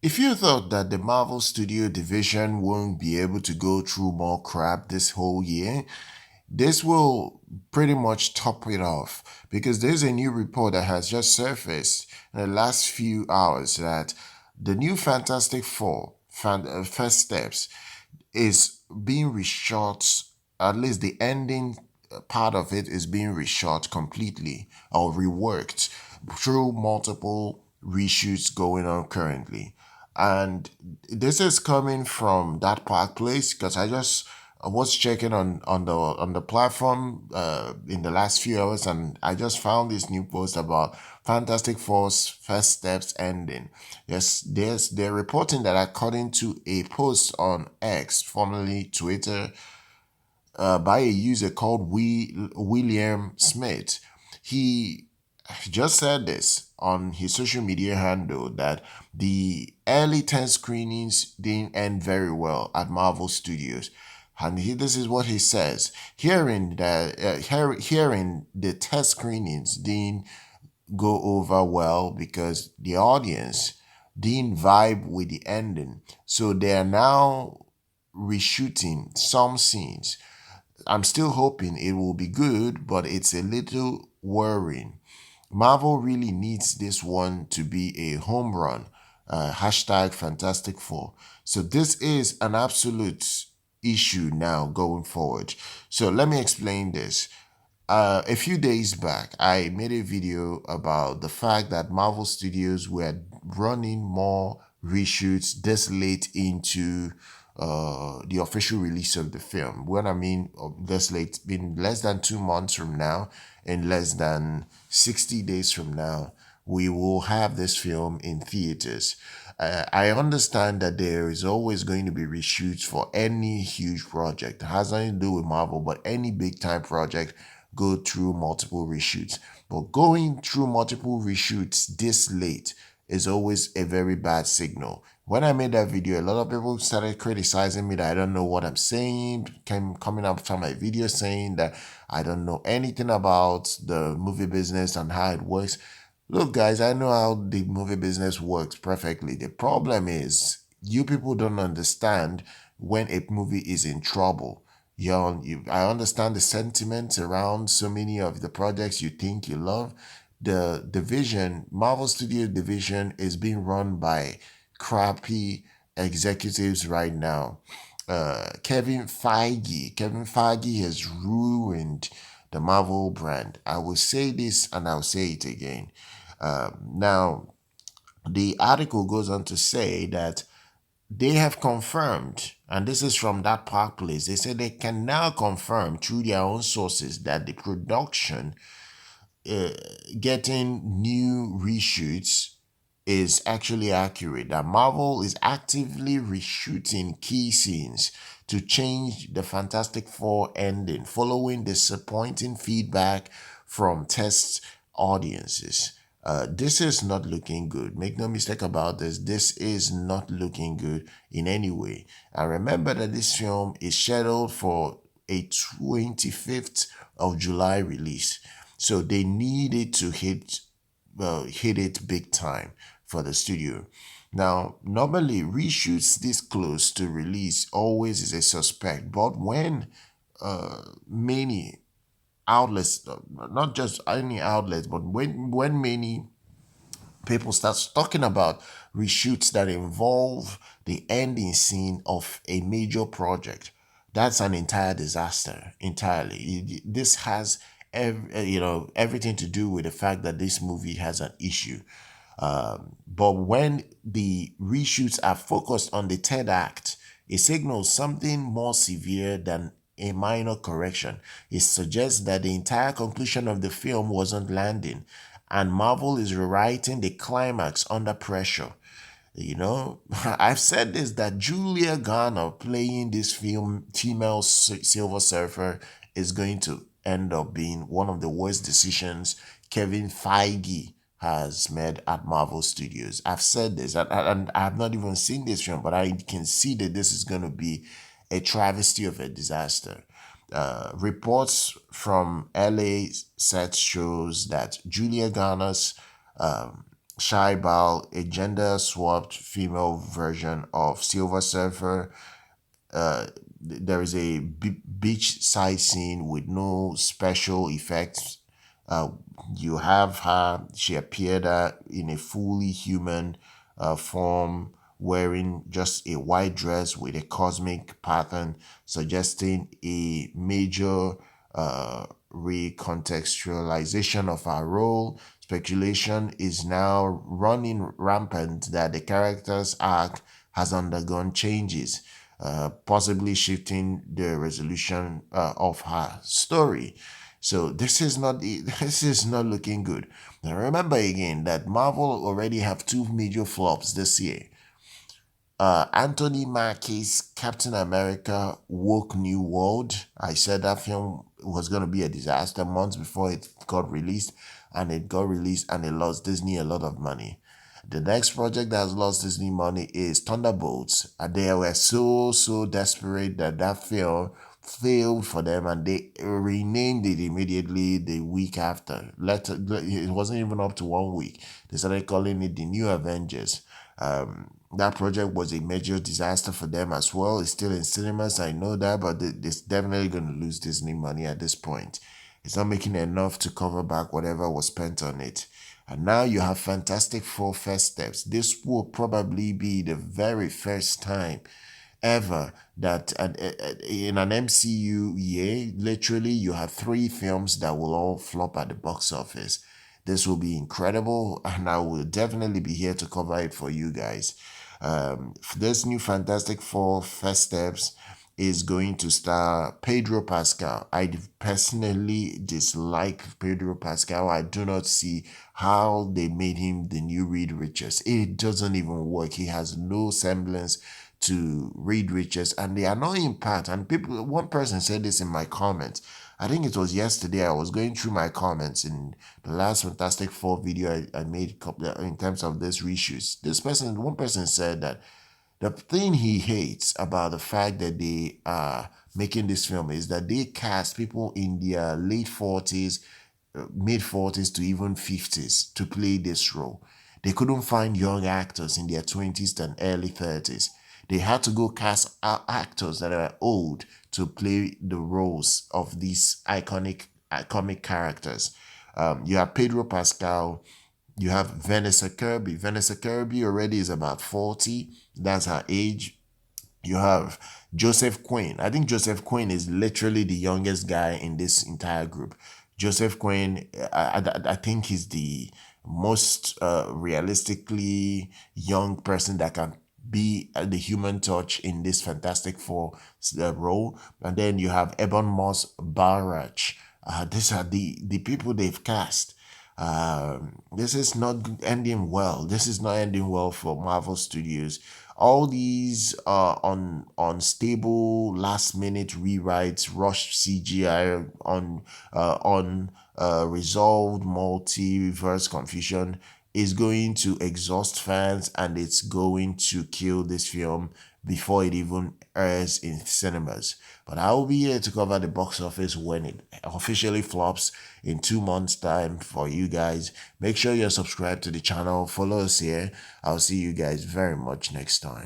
If you thought that the Marvel Studio division won't be able to go through more crap this whole year, this will pretty much top it off because there's a new report that has just surfaced in the last few hours that the new Fantastic Four, First Steps, is being reshot. At least the ending part of it is being reshot completely or reworked through multiple reshoots going on currently. And this is coming from that park place because I was checking on the platform in the last few hours, and I just found this new post about Fantastic Four's First Steps ending. Yes, they're reporting that according to a post on X, formerly Twitter, by a user called William Smith, he just said this on his social media handle that the early 10 screenings didn't end very well at Marvel Studios. And this is what he says: hearing the test screenings didn't go over well because the audience didn't vibe with the ending. So they are now reshooting some scenes. I'm still hoping it will be good, but it's a little worrying. Marvel really needs this one to be a home run. Hashtag Fantastic Four. So this is an absolute issue now going forward. So let me explain this. A few days back, I made a video about the fact that Marvel Studios were running more reshoots this late into the official release of the film. When I mean this late, in less than 2 months from now, in less than 60 days from now, we will have this film in theaters. I understand that there is always going to be reshoots for any huge project. It has nothing to do with Marvel, but any big time project go through multiple reshoots. But going through multiple reshoots this late is always a very bad signal. When I made that video, a lot of people started criticizing me that I don't know what I'm saying, coming up from my video saying that I don't know anything about the movie business and how it works. Look, guys, I know how the movie business works perfectly. The problem is you people don't understand when a movie is in trouble. I understand the sentiments around so many of the projects you think you love. The division, Marvel Studio division, is being run by crappy executives right now. Kevin Feige has ruined the Marvel brand. I will say this and I'll say it again. Now, the article goes on to say that they have confirmed, and this is from that park place, they say they can now confirm through their own sources that the production uh, getting new reshoots is actually accurate. That Marvel is actively reshooting key scenes to change the Fantastic Four ending following disappointing feedback from test audiences. This is not looking good. Make no mistake about this. This is not looking good in any way. And remember that this film is scheduled for a 25th of July release. So they needed to hit it big time for the studio. Now, normally reshoots this close to release always is a suspect, but when many outlets, not just any outlets, but when many people start talking about reshoots that involve the ending scene of a major project, that's an entire disaster entirely. This has everything to do with the fact that this movie has an issue. But when the reshoots are focused on the third act, it signals something more severe than a minor correction. It suggests that the entire conclusion of the film wasn't landing, and Marvel is rewriting the climax under pressure. I've said this that Julia Garner playing this female Silver Surfer is going to end up being one of the worst decisions Kevin Feige has made at Marvel Studios. I've said this, and I have not even seen this film, but I can see that this is going to be a travesty of a disaster. Reports from LA set shows that Julia Garner's Shaibal, a gender-swapped female version of Silver Surfer. There is a beach side scene with no special effects. Uh, you have her, she appeared in a fully human form, wearing just a white dress with a cosmic pattern, suggesting a major recontextualization of our role. Speculation is now running rampant that the character's arc has undergone changes, possibly shifting the resolution of her story. So this is not looking good. Now remember again that Marvel already have two major flops this year. Anthony Mackie's Captain America Woke New World. I said that film was going to be a disaster months before it got released, and it got released and it lost Disney a lot of money. The next project that has lost Disney money is Thunderbolts, and they were so desperate that that film failed for them, and they renamed it immediately the week after. It wasn't even up to 1 week. They started calling it the New Avengers. That project was a major disaster for them as well. It's still in cinemas, I know that, but it's definitely going to lose Disney money at this point. It's not making enough to cover back whatever was spent on it. And now you have Fantastic Four First Steps. This will probably be the very first time ever that in an MCU year, literally you have three films that will all flop at the box office. This will be incredible, and I will definitely be here to cover it for you guys. This new Fantastic Four First Steps is going to star Pedro Pascal. I personally dislike Pedro Pascal. I do not see how they made him the new Reed Richards. It doesn't even work. He has no semblance to Reed Richards. And the annoying part, and people, one person said this in my comments. I think it was yesterday. I was going through my comments in the last Fantastic Four video I made in terms of this reshoots. One person said that the thing he hates about the fact that they are making this film is that they cast people in their late 40s, mid 40s to even 50s to play this role. They couldn't find young actors in their 20s and early 30s. They had to go cast actors that are old to play the roles of these iconic comic characters. You have Pedro Pascal, you have Vanessa Kirby. Vanessa Kirby already is about 40. That's her age. You have Joseph Quinn. I think Joseph Quinn is literally the youngest guy in this entire group. Joseph Quinn, I think he's the most realistically young person that can be the human touch in this Fantastic Four role. And then you have Ebon Moss-Bachrach. These are the people they've cast. This is not ending well. This is not ending well for Marvel Studios. All these unstable last minute rewrites, rushed CGI, on resolved multiverse confusion is going to exhaust fans, and it's going to kill this film before it even airs in cinemas. But I will be here to cover the box office when it officially flops in 2 months' time for you guys. Make sure you're subscribed to the channel, follow us here. I'll see you guys very much next time.